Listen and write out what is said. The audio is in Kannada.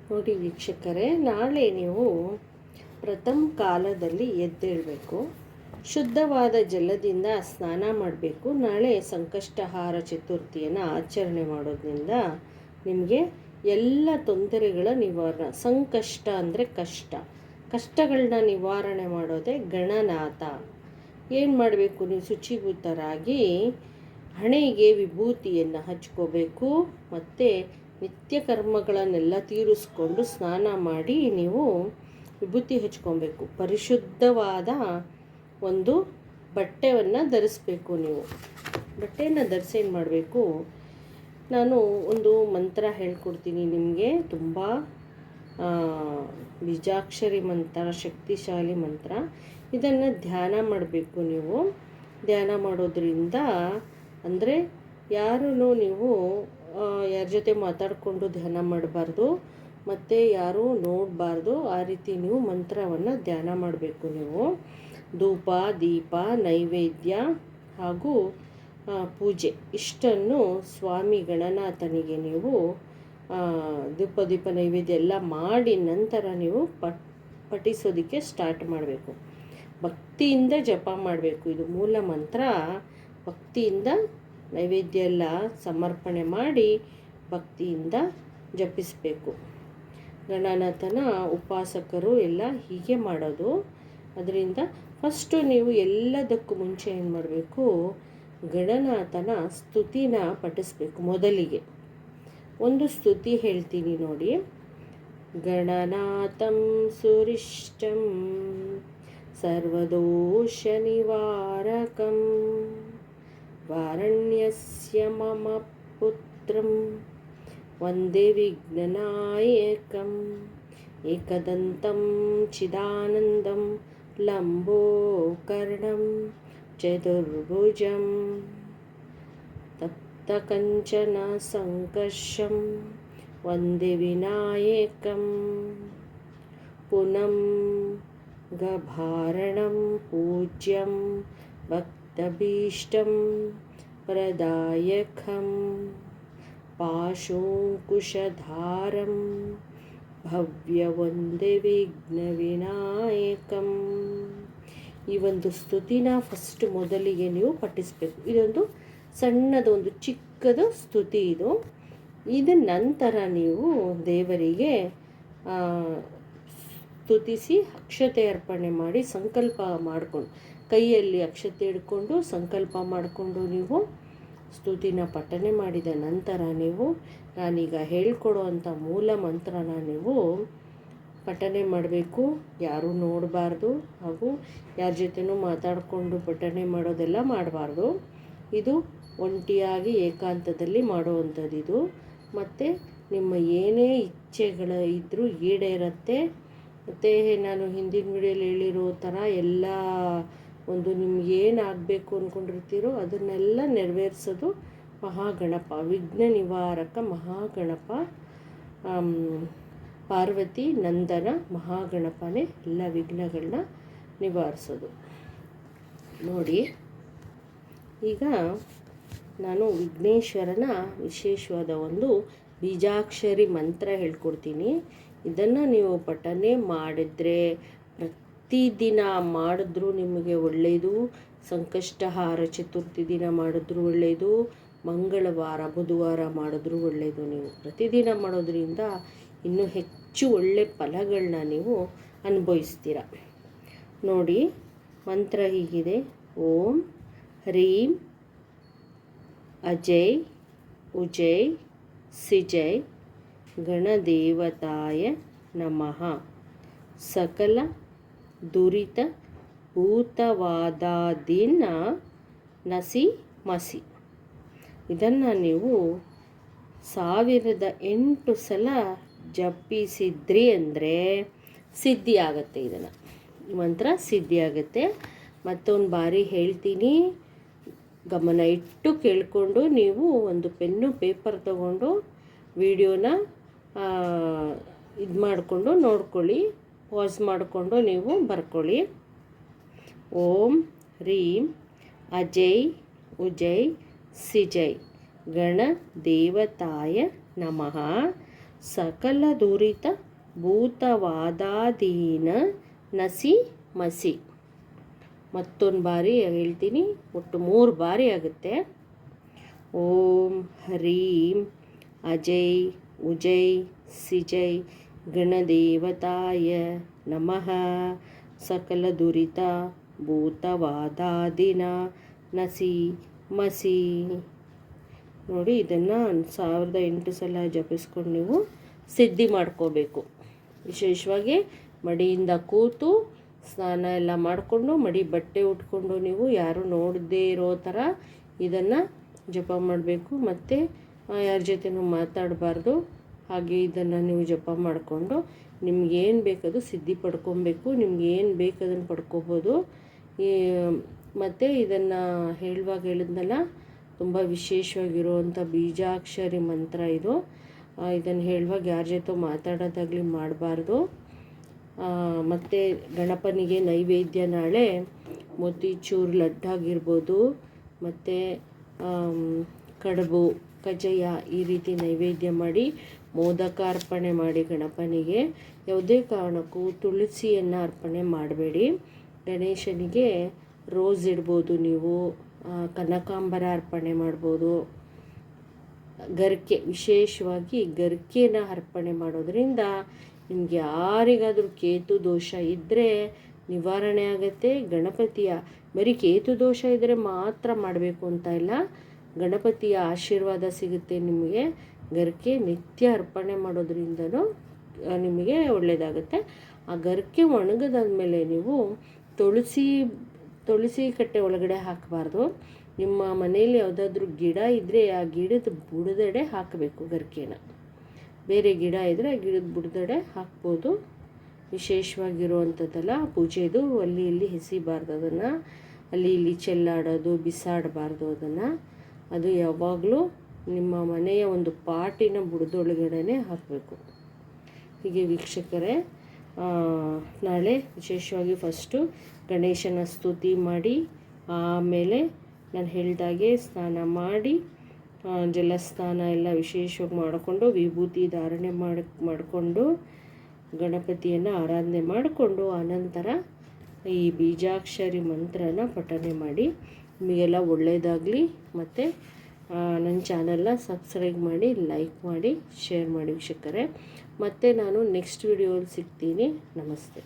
ನೋಡಿ ವೀಕ್ಷಕರೇ, ನಾಳೆ ನೀವು ಪ್ರಥಮ ಕಾಲದಲ್ಲಿ ಎದ್ದೇಳಬೇಕು. ಶುದ್ಧವಾದ ಜಲದಿಂದ ಸ್ನಾನ ಮಾಡಬೇಕು. ನಾಳೆ ಸಂಕಷ್ಟಹಾರ ಚತುರ್ಥಿಯನ್ನು ಆಚರಣೆ ಮಾಡೋದ್ರಿಂದ ನಿಮಗೆ ಎಲ್ಲ ತೊಂದರೆಗಳ ನಿವಾರಣೆ. ಸಂಕಷ್ಟ ಅಂದರೆ ಕಷ್ಟಗಳನ್ನ ನಿವಾರಣೆ ಮಾಡೋದೇ ಗಣನಾಥ. ಏನು ಮಾಡಬೇಕು? ನೀವು ಶುಚಿಭೂತರಾಗಿ ಹಣೆಗೆ ವಿಭೂತಿಯನ್ನು ಹಚ್ಕೋಬೇಕು. ಮತ್ತು ನಿತ್ಯ ಕರ್ಮಗಳನ್ನೆಲ್ಲ ತೀರಿಸ್ಕೊಂಡು ಸ್ನಾನ ಮಾಡಿ ನೀವು ವಿಭೂತಿ ಹಚ್ಕೊಬೇಕು. ಪರಿಶುದ್ಧವಾದ ಒಂದು ಬಟ್ಟೆಯನ್ನು ಧರಿಸ್ಬೇಕು. ನೀವು ಬಟ್ಟೆಯನ್ನು ಧರಿಸಿ ಏನು ಮಾಡಬೇಕು? ನಾನು ಒಂದು ಮಂತ್ರ ಹೇಳ್ಕೊಡ್ತೀನಿ ನಿಮಗೆ. ತುಂಬ ಬೀಜಾಕ್ಷರಿ ಮಂತ್ರ, ಶಕ್ತಿಶಾಲಿ ಮಂತ್ರ. ಇದನ್ನು ಧ್ಯಾನ ಮಾಡಬೇಕು. ನೀವು ಧ್ಯಾನ ಮಾಡೋದ್ರಿಂದ ಅಂದರೆ ಯಾರೂ ನೀವು ಯಾರ ಜೊತೆ ಮಾತಾಡಿಕೊಂಡು ಧ್ಯಾನ ಮಾಡಬಾರ್ದು, ಮತ್ತು ಯಾರೂ ನೋಡಬಾರ್ದು. ಆ ರೀತಿ ನೀವು ಮಂತ್ರವನ್ನು ಧ್ಯಾನ ಮಾಡಬೇಕು. ನೀವು ಧೂಪ, ದೀಪ, ನೈವೇದ್ಯ ಹಾಗೂ ಪೂಜೆ ಇಷ್ಟನ್ನು ಸ್ವಾಮಿ ಗಣನಾಥನಿಗೆ ನೀವು ದೀಪ ನೈವೇದ್ಯ ಎಲ್ಲ ಮಾಡಿ ನಂತರ ನೀವು ಪಠಿಸೋದಕ್ಕೆ ಸ್ಟಾರ್ಟ್ ಮಾಡಬೇಕು. ಭಕ್ತಿಯಿಂದ ಜಪ ಮಾಡಬೇಕು. ಇದು ಮೂಲ ಮಂತ್ರ. ಭಕ್ತಿಯಿಂದ ನೈವೇದ್ಯ ಎಲ್ಲ ಸಮರ್ಪಣೆ ಮಾಡಿ ಭಕ್ತಿಯಿಂದ ಜಪಿಸಬೇಕು. ಗಣನಾಥನ ಉಪಾಸಕರು ಎಲ್ಲ ಹೀಗೆ ಮಾಡೋದು. ಅದರಿಂದ ಫಸ್ಟು ನೀವು ಎಲ್ಲದಕ್ಕೂ ಮುಂಚೆ ಏನು ಮಾಡಬೇಕು? ಗಣನಾಥನ ಸ್ತುತಿನ ಪಠಿಸ್ಬೇಕು. ಮೊದಲಿಗೆ ಒಂದು ಸ್ತುತಿ ಹೇಳ್ತೀನಿ ನೋಡಿ. ಗಣನಾಥಂ ಸುರಿಷ್ಟಂ ಸರ್ವದೋಷ ನಿವಾರಕಂ ವಾರಣ್ಯಸ್ಯ ಮಮ ಪುತ್ರಂ ವಂದೇ ವಿಘ್ನನಾಯಕಂ ಏಕದಂತಂ ಚಿದಾನಂದಂ ಲಂಬೋಕರ್ಣಂ ಚತುರ್ಭುಜಂ ತಪ್ತಕಂಚನ ಸಂಕರ್ಷಂ ವಂದೇ ವಿನಾಯಕಂ ಪುನಂ ಗಭಾರಣಂ ಪೂಜ್ಯಂ ಭಕ್ತಭೀಷ್ಟಂ ಪ್ರದಾಯಕಂ ಪಾಶೋಂಕುಶಧಾರಂ ಭವ್ಯ ವಂದೇ ವಿಘ್ನ ವಿನಾಯಕಂ. ಈ ಒಂದು ಸ್ತುತಿನ ಫಸ್ಟ್ ಮೊದಲಿಗೆ ನೀವು ಪಠಿಸಬೇಕು. ಇದೊಂದು ಸಣ್ಣದೊಂದು ಚಿಕ್ಕದು ಸ್ತುತಿ ಇದು. ಇದರ ನಂತರ ನೀವು ದೇವರಿಗೆ ಸ್ತುತಿಸಿ ಅಕ್ಷತೆ ಅರ್ಪಣೆ ಮಾಡಿ ಸಂಕಲ್ಪ ಮಾಡಿಕೊಂಡು ಕೈಯಲ್ಲಿ ಅಕ್ಷತೆ ಹಿಡ್ಕೊಂಡು ಸಂಕಲ್ಪ ಮಾಡಿಕೊಂಡು ನೀವು ಸ್ತುತಿನ ಪಠನೆ ಮಾಡಿದ ನಂತರ ನೀವು ನಾನೀಗ ಹೇಳ್ಕೊಡೋ ಅಂಥ ಮೂಲ ಮಂತ್ರನ ನೀವು ಪಠನೆ ಮಾಡಬೇಕು. ಯಾರೂ ನೋಡಬಾರ್ದು, ಹಾಗೂ ಯಾರ ಜೊತೆನೂ ಮಾತಾಡಿಕೊಂಡು ಪಠನೆ ಮಾಡೋದೆಲ್ಲ ಮಾಡಬಾರ್ದು. ಇದು ಒಂಟಿಯಾಗಿ ಏಕಾಂತದಲ್ಲಿ ಮಾಡುವಂಥದ್ದು ಇದು. ಮತ್ತು ನಿಮ್ಮ ಏನೇ ಇಚ್ಛೆಗಳು ಇದ್ದರೂ ಈಡೇರುತ್ತೆ. ಮತ್ತು ನಾನು ಹಿಂದಿನ ವಿಡಿಯೋಲಿ ಹೇಳಿರೋ ಥರ ಎಲ್ಲ ಒಂದು ನಿಮ್ಗೆ ಏನಾಗಬೇಕು ಅಂದ್ಕೊಂಡಿರ್ತೀರೋ ಅದನ್ನೆಲ್ಲ ನೆರವೇರಿಸೋದು ಮಹಾಗಣಪ, ವಿಘ್ನ ನಿವಾರಕ ಮಹಾಗಣಪ, ಪಾರ್ವತಿ ನಂದನ ಮಹಾಗಣಪನೇ ಎಲ್ಲ ವಿಘ್ನಗಳನ್ನ ನಿವಾರಿಸೋದು. ನೋಡಿ, ಈಗ ನಾನು ವಿಘ್ನೇಶ್ವರನ ವಿಶೇಷವಾದ ಒಂದು ಬೀಜಾಕ್ಷರಿ ಮಂತ್ರ ಹೇಳ್ಕೊಡ್ತೀನಿ. ಇದನ್ನು ನೀವು ಪಠನೆ ಮಾಡಿದ್ರೆ ಪ್ರತಿದಿನ ಮಾಡಿದ್ರೂ ನಿಮಗೆ ಒಳ್ಳೆಯದು. ಸಂಕಷ್ಟಹಾರ ಚತುರ್ಥಿ ದಿನ ಮಾಡಿದ್ರೂ ಒಳ್ಳೆಯದು, ಮಂಗಳವಾರ ಬುಧವಾರ ಮಾಡಿದ್ರೂ ಒಳ್ಳೆಯದು. ನೀವು ಪ್ರತಿದಿನ ಮಾಡೋದ್ರಿಂದ ಇನ್ನೂ ಹೆಚ್ಚು ಒಳ್ಳೆಯ ಫಲಗಳನ್ನ ನೀವು ಅನುಭವಿಸ್ತೀರ. ನೋಡಿ, ಮಂತ್ರ ಹೀಗಿದೆ. ಓಂ ಹ್ರೀಂ ಅಜಯ್ ಉಜಯ್ ಸಿಜಯ್ ಗಣದೇವತಾಯ ನಮಃ ಸಕಲ ದುರಿತ ಭೂತವಾದಾದೀನ ನಸಿ ಮಸಿ. ಇದನ್ನು ನೀವು 1008 ಸಲ ಜಪಿಸಿದ್ರಿ ಅಂದರೆ ಸಿದ್ಧಿ ಆಗುತ್ತೆ. ಇದನ್ನು ಮಂತ್ರ ಸಿದ್ಧಿ ಆಗುತ್ತೆ. ಮತ್ತೊಂದು ಬಾರಿ ಹೇಳ್ತೀನಿ, ಗಮನ ಇಟ್ಟು ಕೇಳಿಕೊಂಡು ನೀವು ಒಂದು ಪೆನ್ನು ಪೇಪರ್ ತಗೊಂಡು ವಿಡಿಯೋನ ಇದು ಮಾಡಿಕೊಂಡು ನೋಡ್ಕೊಳ್ಳಿ. ಪಾಸ್ ಮಾಡಿಕೊಂಡು ನೀವು ಬರ್ಕೊಳ್ಳಿ. ಓಂ ಹ್ರೀಂ ಅಜಯ್ ಉಜಯ್ ಸಿಜಯ್ ಗಣದೇವತಾಯ ನಮಃ ಸಕಲ ದುರಿತ ಭೂತವಾದಾದೀನ ನಸಿ ಮಸಿ. ಮತ್ತೊಂದು ಬಾರಿ ಹೇಳ್ತೀನಿ, ಒಟ್ಟು 3 ಬಾರಿ ಆಗುತ್ತೆ. ಓಂ ಹ್ರೀಂ ಅಜೈ ಉಜೈ ಸಿಜೈ ಗಣದೇವತಾಯ ನಮಃ. ಸಕಲ ದುರಿತ ಭೂತವಾದಾದಿನ ನಸಿ ಮಸಿ. ನೋಡಿ, ಇದನ್ನು 1008 ಸಲ ಜಪಿಸ್ಕೊಂಡು ನೀವು ಸಿದ್ಧಿ ಮಾಡ್ಕೋಬೇಕು. ವಿಶೇಷವಾಗಿ ಮಡಿಯಿಂದ ಕೂತು ಸ್ನಾನ ಎಲ್ಲ ಮಾಡಿಕೊಂಡು ಮಡಿ ಬಟ್ಟೆ ಉಟ್ಕೊಂಡು ನೀವು ಯಾರು ನೋಡದೇ ಇರೋ ಥರ ಇದನ್ನು ಜಪ ಮಾಡಬೇಕು. ಮತ್ತು ಯಾರ ಜೊತೆನೂ ಮಾತಾಡಬಾರ್ದು. ಹಾಗೆ ಇದನ್ನು ನೀವು ಜಪ ಮಾಡಿಕೊಂಡು ನಿಮ್ಗೇನು ಬೇಕದು ಸಿದ್ಧಿ ಪಡ್ಕೊಬೇಕು. ನಿಮ್ಗೇನು ಬೇಕು ಅದನ್ನು ಪಡ್ಕೋಬೋದು. ಮತ್ತು ಇದನ್ನು ಹೇಳುವಾಗ ಹೇಳಿದ್ನಲ್ಲ, ತುಂಬ ವಿಶೇಷವಾಗಿರುವಂಥ ಬೀಜಾಕ್ಷರಿ ಮಂತ್ರ ಇದು. ಇದನ್ನು ಹೇಳುವಾಗ ಯಾರ ಜೊತೆ ಮಾತಾಡೋದಾಗಲಿ ಮಾಡಬಾರ್ದು. ಮತ್ತು ಗಣಪನಿಗೆ ನೈವೇದ್ಯ ನಾಳೆ ಮೋತಿಚೂರು ಲಡ್ಡಾಗಿರ್ಬೋದು, ಮತ್ತು ಕಡುಬು ಕಜ್ಜಾಯ ಈ ರೀತಿ ನೈವೇದ್ಯ ಮಾಡಿ ಮೋದಕ ಅರ್ಪಣೆ ಮಾಡಿ ಗಣಪನಿಗೆ. ಯಾವುದೇ ಕಾರಣಕ್ಕೂ ತುಳಸಿಯನ್ನು ಅರ್ಪಣೆ ಮಾಡಬೇಡಿ. ಗಣೇಶನಿಗೆ ರೋಸ್ ಇಡ್ಬೋದು, ನೀವು ಕನಕಾಂಬರ ಅರ್ಪಣೆ ಮಾಡ್ಬೋದು. ಗರಿಕೆ, ವಿಶೇಷವಾಗಿ ಗರಿಕೆನ ಅರ್ಪಣೆ ಮಾಡೋದ್ರಿಂದ ನಿಮಗೆ ಯಾರಿಗಾದರೂ ಕೇತು ದೋಷ ಇದ್ದರೆ ನಿವಾರಣೆ ಆಗುತ್ತೆ. ಗಣಪತಿಯ ಬರೀ ಕೇತು ದೋಷ ಇದ್ದರೆ ಮಾತ್ರ ಮಾಡಬೇಕು ಅಂತ ಇಲ್ಲ, ಗಣಪತಿಯ ಆಶೀರ್ವಾದ ಸಿಗುತ್ತೆ ನಿಮಗೆ. ಗರಿಕೆ ನಿತ್ಯ ಅರ್ಪಣೆ ಮಾಡೋದ್ರಿಂದನೂ ನಿಮಗೆ ಒಳ್ಳೆಯದಾಗುತ್ತೆ. ಆ ಗರಿಕೆ ಒಣಗಿದಾದ್ಮೇಲೆ ನೀವು ತುಳಸಿ ಕಟ್ಟೆ ಒಳಗಡೆ ಹಾಕಬಾರ್ದು. ನಿಮ್ಮ ಮನೆಯಲ್ಲಿ ಯಾವುದಾದ್ರೂ ಗಿಡ ಇದ್ದರೆ ಆ ಗಿಡದ ಬುಡದಡೆ ಹಾಕಬೇಕು ಗರಿಕೆನ. ಬೇರೆ ಗಿಡ ಇದ್ದರೆ ಆ ಗಿಡದ ಬುಡದಡೆ ಹಾಕ್ಬೋದು. ವಿಶೇಷವಾಗಿರುವಂಥದ್ದಲ್ಲ ಪೂಜೆದು. ಅಲ್ಲಿ ಇಲ್ಲಿ ಎಸಿಬಾರ್ದು ಅದನ್ನು, ಅಲ್ಲಿ ಇಲ್ಲಿ ಚೆಲ್ಲಾಡೋದು ಬಿಸಾಡಬಾರ್ದು ಅದನ್ನು. ಅದು ಯಾವಾಗಲೂ ನಿಮ್ಮ ಮನೆಯ ಒಂದು ಪಾಟಿನ ಬುಡದೊಳಗಡೆ ಹಾಕಬೇಕು. ಹೀಗೆ ವೀಕ್ಷಕರೇ, ನಾಳೆ ವಿಶೇಷವಾಗಿ ಫಸ್ಟು ಗಣೇಶನ ಸ್ತುತಿ ಮಾಡಿ, ಆಮೇಲೆ ನಾನು ಹೇಳಿದಾಗೆ ಸ್ನಾನ ಮಾಡಿ ಜಲಸ್ನಾನ ಎಲ್ಲ ವಿಶೇಷವಾಗಿ ಮಾಡಿಕೊಂಡು ವಿಭೂತಿ ಧಾರಣೆ ಮಾಡಿಕೊಂಡು ಗಣಪತಿಯನ್ನು ಆರಾಧನೆ ಮಾಡಿಕೊಂಡು ಆನಂತರ ಈ ಬೀಜಾಕ್ಷರಿ ಮಂತ್ರನ ಪಠನೆ ಮಾಡಿ. ನಿಮಗೆಲ್ಲ ಒಳ್ಳೆಯದಾಗಲಿ. ಮತ್ತು ನನ್ನ ಚಾನಲ್ನ ಸಬ್ಸ್ಕ್ರೈಬ್ ಮಾಡಿ, ಲೈಕ್ ಮಾಡಿ, ಶೇರ್ ಮಾಡಿ ವೀಕ್ಷಕರೇ. ಮತ್ತು ನಾನು ನೆಕ್ಸ್ಟ್ ವಿಡಿಯೋಲಿ ಸಿಗ್ತೀನಿ. ನಮಸ್ತೆ.